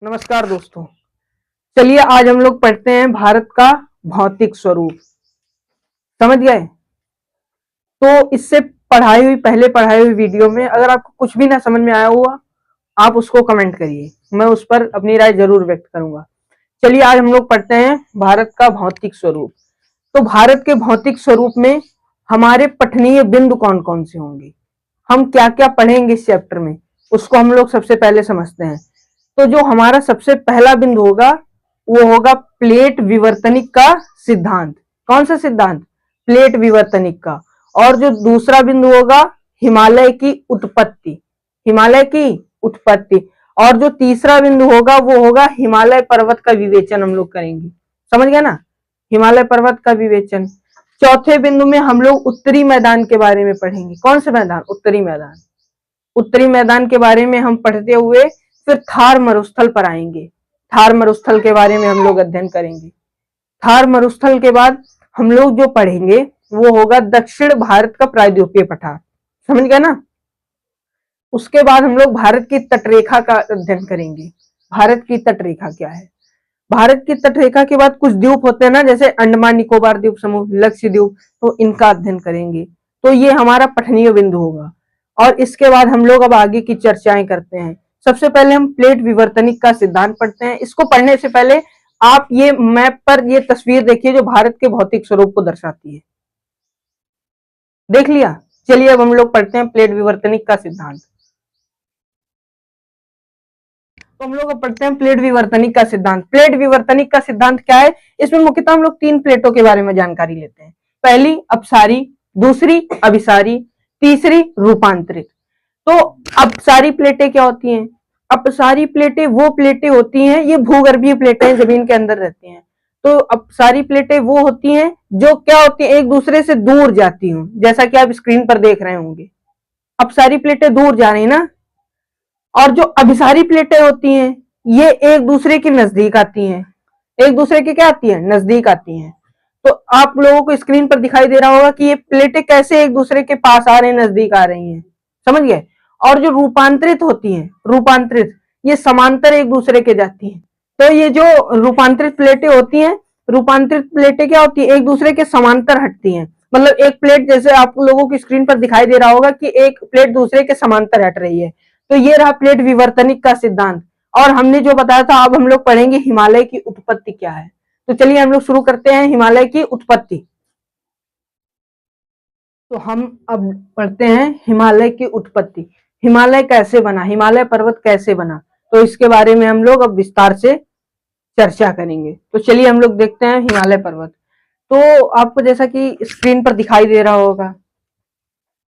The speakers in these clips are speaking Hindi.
नमस्कार दोस्तों। चलिए आज हम लोग पढ़ते हैं भारत का भौतिक स्वरूप। समझ गए? तो इससे पहले पढ़ाई हुई वीडियो में अगर आपको कुछ भी ना समझ में आया हुआ आप उसको कमेंट करिए, मैं उस पर अपनी राय जरूर व्यक्त करूंगा। चलिए आज हम लोग पढ़ते हैं भारत का भौतिक स्वरूप। तो भारत के भौतिक स्वरूप में हमारे पठनीय बिंदु कौन कौन से होंगे, हम क्या क्या पढ़ेंगे इस चैप्टर में, उसको हम लोग सबसे पहले समझते हैं। तो जो हमारा सबसे पहला बिंदु होगा वो होगा प्लेट विवर्तनिक का सिद्धांत। कौन सा सिद्धांत? प्लेट विवर्तनिक का। और जो दूसरा बिंदु होगा हिमालय की उत्पत्ति, हिमालय की उत्पत्ति। और जो तीसरा बिंदु होगा वो होगा हिमालय पर्वत का विवेचन हम लोग करेंगे। समझ गया ना? हिमालय पर्वत का विवेचन। चौथे बिंदु में हम लोग उत्तरी मैदान के बारे में पढ़ेंगे। कौन सा मैदान? उत्तरी मैदान। उत्तरी मैदान के बारे में हम पढ़ते हुए फिर थार मरुस्थल पर आएंगे। थार मरुस्थल के बारे में हम लोग अध्ययन करेंगे। थार मरुस्थल के बाद हम लोग जो पढ़ेंगे वो होगा दक्षिण भारत का प्रायद्वीपीय पठार। समझ गए ना? उसके बाद हम लोग भारत की तटरेखा का अध्ययन करेंगे। भारत की तटरेखा क्या है? भारत की तटरेखा के बाद कुछ द्वीप होते हैं ना, जैसे अंडमान निकोबार द्वीप समूह, लक्षद्वीप, तो इनका अध्ययन करेंगे। तो ये हमारा पठनीय बिंदु होगा। और इसके बाद हम लोग अब आगे की चर्चाएं करते हैं। सबसे पहले हम प्लेट विवर्तनिक का सिद्धांत पढ़ते हैं। इसको पढ़ने से पहले आप ये मैप पर ये तस्वीर देखिए जो भारत के भौतिक स्वरूप को दर्शाती है। देख लिया? चलिए अब हम लोग पढ़ते हैं प्लेट विवर्तनिक का सिद्धांत। तो हम लोग पढ़ते हैं प्लेट विवर्तनिक का सिद्धांत। प्लेट विवर्तनिक का सिद्धांत क्या है? इसमें मुख्यतः हम लोग तीन प्लेटों के बारे में जानकारी लेते हैं। पहली अपसारी, दूसरी अभिसारी, तीसरी रूपांतरित। तो अपसारी प्लेटें क्या होती हैं? अपसारी प्लेटें वो प्लेटें होती हैं, ये भूगर्भीय प्लेटें हैं, जमीन के अंदर रहती हैं। तो अपसारी प्लेटें वो होती हैं जो क्या होती हैं, एक दूसरे से दूर जाती हूं, जैसा कि आप स्क्रीन पर देख रहे होंगे। अपसारी प्लेटें दूर जा रही ना। और जो अभिसारी प्लेटें होती हैं ये एक दूसरे के नजदीक आती हैं। एक दूसरे के क्या आती हैं? नजदीक आती हैं। तो आप लोगों को स्क्रीन पर दिखाई दे रहा होगा कि ये प्लेटें कैसे एक दूसरे के पास आ रही हैं, नजदीक आ रही हैं। समझ गए? और जो रूपांतरित होती हैं, रूपांतरित, ये समांतर एक दूसरे के जाती हैं। तो ये जो रूपांतरित प्लेटें होती हैं, रूपांतरित प्लेटें क्या होती है? एक दूसरे के समांतर हटती हैं। मतलब एक प्लेट, जैसे आप लोगों की स्क्रीन पर दिखाई दे रहा होगा कि एक प्लेट दूसरे के समांतर हट रही है। तो ये रहा प्लेट विवर्तनिक का सिद्धांत। और हमने जो बताया था अब हम लोग पढ़ेंगे हिमालय की उत्पत्ति क्या है। तो चलिए हम लोग शुरू करते हैं हिमालय की उत्पत्ति। तो हम अब पढ़ते हैं हिमालय की उत्पत्ति। हिमालय कैसे बना, हिमालय पर्वत कैसे बना, तो इसके बारे में हम लोग अब विस्तार से चर्चा करेंगे। तो चलिए हम लोग देखते हैं हिमालय पर्वत। तो आपको जैसा कि स्क्रीन पर दिखाई दे रहा होगा,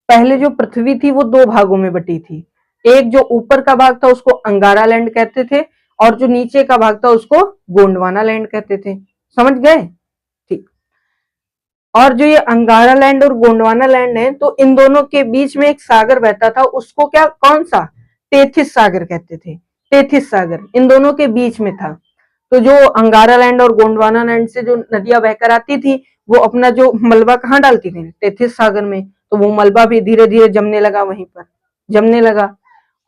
पहले जो पृथ्वी थी वो दो भागों में बटी थी। एक जो ऊपर का भाग था उसको अंगारा लैंड कहते थे, और जो नीचे का भाग था उसको गोंडवाना लैंड कहते थे। समझ गए? ठीक। और जो ये अंगारा लैंड और गोंडवाना लैंड है, तो इन दोनों के बीच में एक सागर बहता था, उसको क्या, कौन सा? टेथिस सागर कहते थे। टेथिस सागर इन दोनों के बीच में था। तो जो अंगारा लैंड और गोंडवाना लैंड से जो नदियां बहकर आती थी वो अपना जो मलबा कहाँ डालती थी? टेथिस सागर में। तो वो मलबा भी धीरे धीरे जमने लगा, वहीं पर जमने लगा।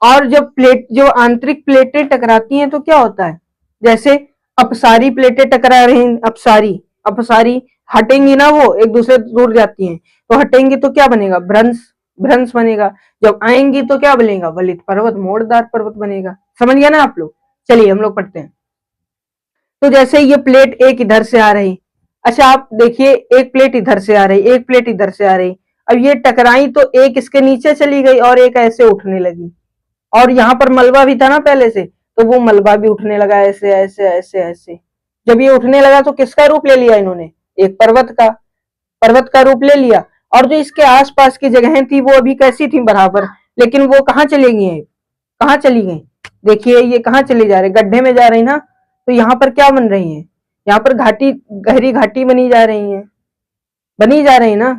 और जब जो आंतरिक प्लेटें टकराती हैं तो क्या होता है? जैसे अपसारी प्लेटें टकरा रही, अपसारी अपसारी हटेंगी ना, वो एक दूसरे से दूर जाती हैं, तो हटेंगी तो क्या बनेगा? भ्रंश, भ्रंश बनेगा। जब आएंगी तो क्या बनेगा? वलित पर्वत, मोड़दार पर्वत बनेगा। समझ गया ना आप लोग? चलिए हम लोग पढ़ते हैं। तो जैसे ये प्लेट एक इधर से आ रही, अच्छा आप देखिए एक प्लेट इधर से आ रही, एक प्लेट इधर से आ रही, अब ये टकराई तो एक इसके नीचे चली गई और एक ऐसे उठने लगी। और यहाँ पर मलबा भी था ना पहले से, तो वो मलबा भी उठने लगा, ऐसे ऐसे ऐसे ऐसे। जब ये उठने लगा तो किसका रूप ले लिया इन्होंने? एक पर्वत का, पर्वत का रूप ले लिया। और जो इसके आसपास की जगहें थी वो अभी कैसी थी? बराबर। लेकिन वो कहाँ चली गई? कहाँ चली गई? देखिए ये कहाँ चली जा रही? गड्ढे में जा रही ना। तो यहाँ पर क्या बन रही है? यहाँ पर घाटी, गहरी घाटी बनी जा रही है, बनी जा रही ना।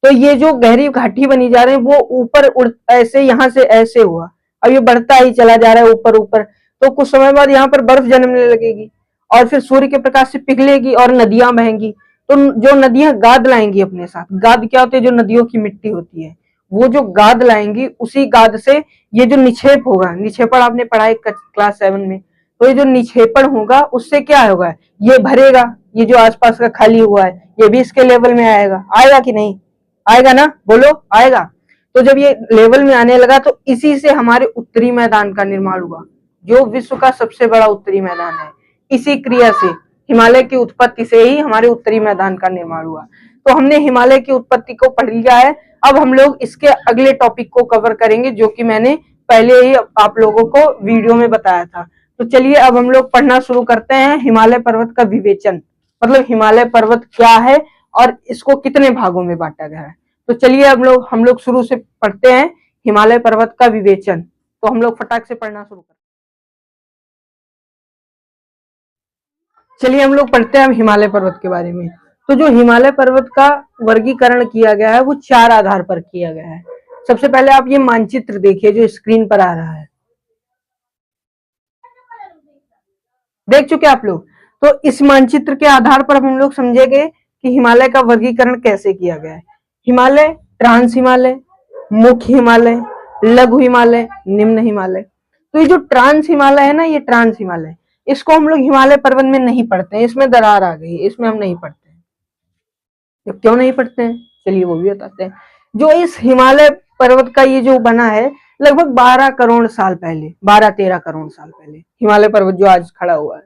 तो ये जो गहरी घाटी बनी जा रही है वो ऊपर उड़, ऐसे यहाँ से ऐसे हुआ, अब ये बढ़ता ही चला जा रहा है ऊपर ऊपर। तो कुछ समय बाद यहाँ पर बर्फ जमने लगेगी और फिर सूर्य के प्रकाश से पिघलेगी और नदियां बहेंगी। तो जो नदियां गाद लाएंगी अपने साथ, गाद क्या होती है? जो नदियों की मिट्टी होती है, वो जो गाद लाएंगी, उसी गाद से ये जो निक्षेप होगा, निक्षेपण आपने पढ़ा है क्लास 7 में, तो ये जो निक्षेपण होगा उससे क्या होगा, ये भरेगा, ये जो आसपास का खाली हुआ है ये भी इसके लेवल में आएगा, आएगा कि नहीं आएगा ना, बोलो आएगा। तो जब ये लेवल में आने लगा तो इसी से हमारे उत्तरी मैदान का निर्माण हुआ, जो विश्व का सबसे बड़ा उत्तरी मैदान है। इसी क्रिया से, हिमालय की उत्पत्ति से ही हमारे उत्तरी मैदान का निर्माण हुआ। तो हमने हिमालय की उत्पत्ति को पढ़ लिया है। अब हम लोग इसके अगले टॉपिक को कवर करेंगे, जो कि मैंने पहले ही आप लोगों को वीडियो में बताया था। तो चलिए अब हम लोग पढ़ना शुरू करते हैं। हिमालय पर्वत का विवेचन, मतलब हिमालय पर्वत क्या है और इसको कितने भागों में बांटा गया है। तो चलिए अब हम लोग शुरू से पढ़ते हैं हिमालय पर्वत का विवेचन। तो हम लोग फटाक से पढ़ना शुरू करते हैं। चलिए हम लोग पढ़ते हैं अब हिमालय पर्वत के बारे में। तो जो हिमालय पर्वत का वर्गीकरण किया गया है वो 4 आधार पर किया गया है। सबसे पहले आप ये मानचित्र देखिए जो स्क्रीन पर आ रहा है, देख चुके आप लोग। तो इस मानचित्र के आधार पर हम लोग समझेंगे कि हिमालय का वर्गीकरण कैसे किया गया है। हिमालय, ट्रांस हिमालय, मुख्य हिमालय, लघु हिमालय, निम्न हिमालय। तो ये जो ट्रांस हिमालय है ना, ये ट्रांस हिमालय, इसको हम लोग हिमालय पर्वत में नहीं पढ़ते हैं, इसमें दरार आ गई है, इसमें हम नहीं पढ़ते हैं। तो क्यों नहीं पढ़ते हैं, चलिए वो भी बताते हैं। जो इस हिमालय पर्वत का ये जो बना है लगभग 12 करोड़ साल पहले, 12-13 करोड़ साल पहले हिमालय पर्वत जो आज खड़ा हुआ है।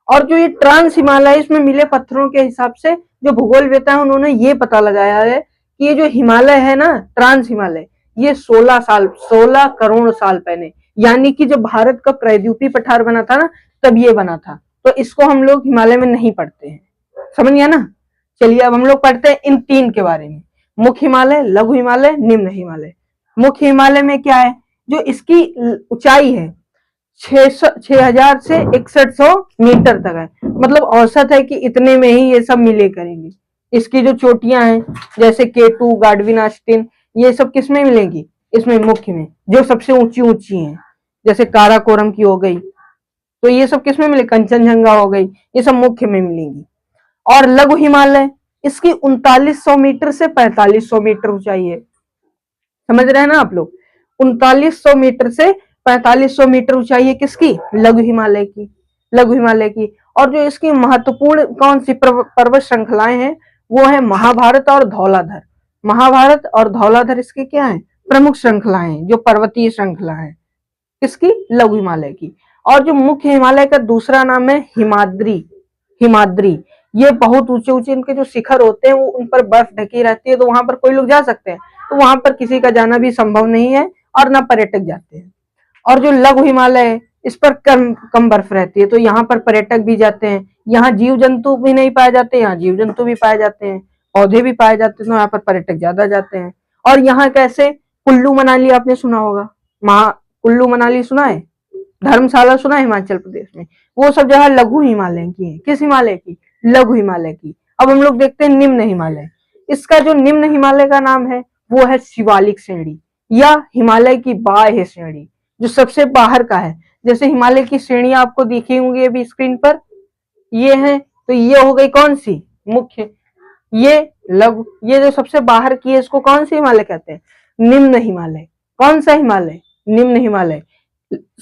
और जो ये ट्रांस हिमालय, इसमें मिले पत्थरों के हिसाब से जो भूगोलवेता है उन्होंने ये पता लगाया है कि ये जो हिमालय है ना, ट्रांस हिमालय, ये 16 करोड़ साल पहले, यानी कि जब भारत का प्रायद्वीपीय पठार बना था ना, तब ये बना था। तो इसको हम लोग हिमालय में नहीं पढ़ते हैं, समझ गया ना। चलिए अब हम लोग पढ़ते हैं इन 3 के बारे में, मुख्य हिमालय, लघु हिमालय, निम्न हिमालय। मुख्य हिमालय में क्या है, जो इसकी ऊंचाई है 6000 से 6100 मीटर तक है, मतलब औसत है कि इतने में ही ये सब मिले करेंगे। इसकी जो चोटियां हैं जैसे K2, गाडविन आस्टिन, ये सब किस में मिलेंगी, इसमें मुख्य में, जो सबसे ऊंची ऊंची हैं, जैसे काराकोरम की हो गई, तो ये सब किस में मिले, कंचनजंगा हो गई, ये सब मुख्य में मिलेंगी। और लघु हिमालय, इसकी 3900 मीटर से 4500 मीटर ऊंचाई है, समझ रहे हैं ना आप लोग। 3900 मीटर से 4500 मीटर ऊंचाई है किसकी, लघु हिमालय की, लघु हिमालय की। और जो इसकी महत्वपूर्ण कौन सी पर्वत श्रृंखलाएं हैं, वो है महाभारत और धौलाधर। महाभारत और धौलाधर इसके क्या है, प्रमुख श्रृंखलाएं, जो पर्वतीय श्रृंखला है किसकी, लघु हिमालय की। और जो मुख्य हिमालय का दूसरा नाम है हिमाद्री, हिमाद्री। ये बहुत ऊंचे ऊंचे इनके जो शिखर होते हैं वो उन पर बर्फ ढकी रहती है, तो वहां पर कोई लोग जा सकते हैं, तो वहां पर किसी का जाना भी संभव नहीं है और ना पर्यटक जाते हैं। और जो लघु हिमालय है इस पर कम कम बर्फ रहती है, तो यहाँ पर पर्यटक भी जाते हैं। यहाँ जीव जंतु भी नहीं पाए जाते, यहाँ जीव जंतु भी पाए जाते हैं, पौधे भी पाए जाते हैं, तो यहाँ पर पर्यटक ज्यादा जाते हैं। और यहाँ कैसे, कुल्लू मनाली आपने सुना होगा, कुल्लू मनाली सुना है, धर्मशाला सुना है हिमाचल प्रदेश में, वो सब जगह लघु हिमालय की है। किस हिमालय की, लघु हिमालय की। अब हम लोग देखते हैं निम्न हिमालय। इसका जो निम्न हिमालय का नाम है वो है शिवालिक श्रेणी या हिमालय की बाह्य श्रेणी, जो सबसे बाहर का है। जैसे हिमालय की श्रेणियां आपको दिखी होंगी अभी स्क्रीन पर, ये है, तो ये हो गई कौन सी, मुख्य, ये लघु, ये जो सबसे बाहर की है इसको कौन सी हिमालय कहते हैं, निम्न हिमालय। कौन सा हिमालय, निम्न हिमालय।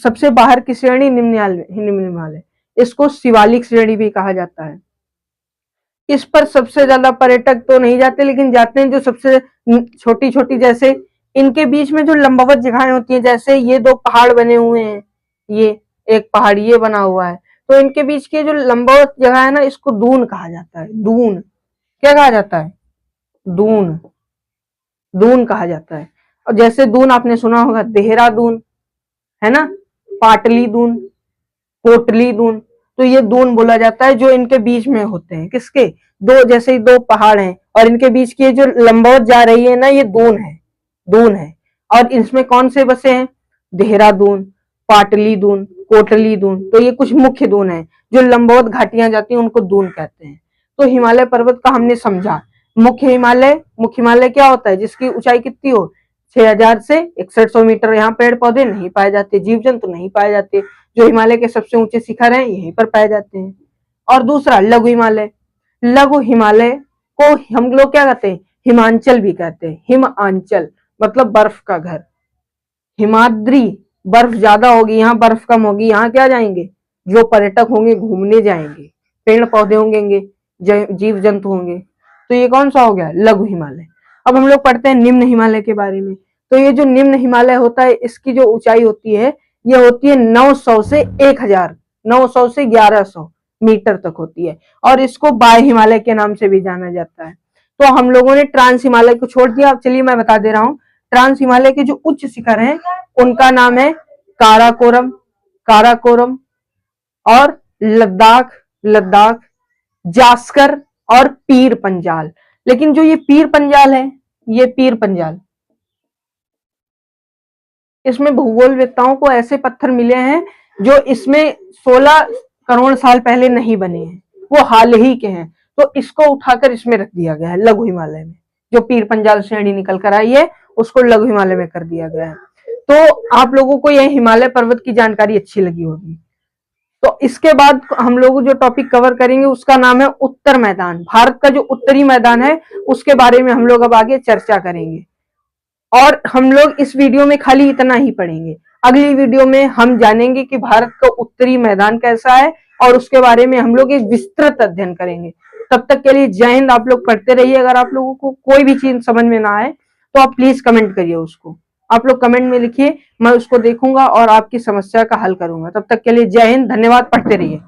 सबसे बाहर की श्रेणी निम्न हिमालय, इसको शिवालिक श्रेणी भी कहा जाता है। इस पर सबसे ज्यादा पर्यटक तो नहीं जाते, लेकिन जाते हैं जो सबसे छोटी छोटी, जैसे इनके बीच में जो लंबवत जगहें होती हैं, जैसे ये 2 पहाड़ बने हुए हैं, ये एक पहाड़ ये बना हुआ है, तो इनके बीच के जो लंबवत जगह है ना, इसको दून कहा जाता है। दून, क्या कहा जाता है, दून, दून कहा जाता है। और जैसे दून आपने सुना होगा, देहरादून है ना, पाटली दून, कोटली दून, तो ये दून बोला जाता है जो इनके बीच में होते हैं। किसके, दो, जैसे 2 पहाड़ हैं और इनके बीच की जो लंबवत जा रही है ना, ये दून है, दून है। और इसमें कौन से बसे हैं, देहरादून, पाटली दून, कोटली दून, तो ये कुछ मुख्य दून है। जो लंबवत घाटियां जाती हैं उनको दून कहते हैं। तो हिमालय पर्वत का हमने समझा, मुख्य हिमालय, मुख्य हिमालय क्या होता है, जिसकी ऊंचाई कितनी हो, 6000 से 6100 मीटर। यहाँ पेड़ पौधे नहीं पाए जाते, जीव जंतु नहीं पाए जाते, जो हिमालय के सबसे ऊंचे शिखर हैं यहीं पर पाए जाते हैं। और दूसरा लघु हिमालय, लघु हिमालय को हम लोग क्या कहते हैं, हिमांचल भी कहते हैं। हिमांचल मतलब बर्फ का घर। हिमाद्री, बर्फ ज्यादा होगी, यहाँ बर्फ कम होगी, यहाँ क्या जाएंगे, जो पर्यटक होंगे घूमने जाएंगे, पेड़ पौधे होंगे, जीव जंतु होंगे, तो ये कौन सा हो गया, लघु हिमालय। अब हम लोग पढ़ते हैं निम्न हिमालय के बारे में। तो ये जो निम्न हिमालय होता है, इसकी जो ऊंचाई होती है, ये होती है 900 से 1000, 900 से 1100 मीटर तक होती है, और इसको बाह्य हिमालय के नाम से भी जाना जाता है। तो हम लोगों ने ट्रांस हिमालय को छोड़ दिया। अब चलिए मैं बता दे रहा हूँ, ट्रांस हिमालय के जो उच्च शिखर हैं उनका नाम है काराकोरम, काराकोरम, और लद्दाख, लद्दाख, जास्कर और पीर पंजाल। लेकिन जो ये पीर पंजाल है, ये पीर पंजाल, इसमें भूगोलवेत्ताओं को ऐसे पत्थर मिले हैं जो इसमें 16 करोड़ साल पहले नहीं बने हैं, वो हाल ही के हैं। तो इसको उठाकर इसमें रख दिया गया है लघु हिमालय में। जो पीर पंजाल श्रेणी निकल कर आई है उसको लघु हिमालय में कर दिया गया है। तो आप लोगों को यह हिमालय पर्वत की जानकारी अच्छी लगी होगी। तो इसके बाद हम लोग जो टॉपिक कवर करेंगे उसका नाम है उत्तर मैदान। भारत का जो उत्तरी मैदान है उसके बारे में हम लोग अब आगे चर्चा करेंगे। और हम लोग इस वीडियो में खाली इतना ही पढ़ेंगे। अगली वीडियो में हम जानेंगे कि भारत का उत्तरी मैदान कैसा है और उसके बारे में हम लोग एक विस्तृत अध्ययन करेंगे। तब तक के लिए जय हिंद। आप लोग पढ़ते रहिए। अगर आप लोगों को कोई भी चीज समझ में ना आए तो आप प्लीज कमेंट करिए उसको। आप लोग कमेंट में लिखिए, मैं उसको देखूंगा और आपकी समस्या का हल करूंगा। तब तक के लिए जय हिंद, धन्यवाद, पढ़ते रहिए।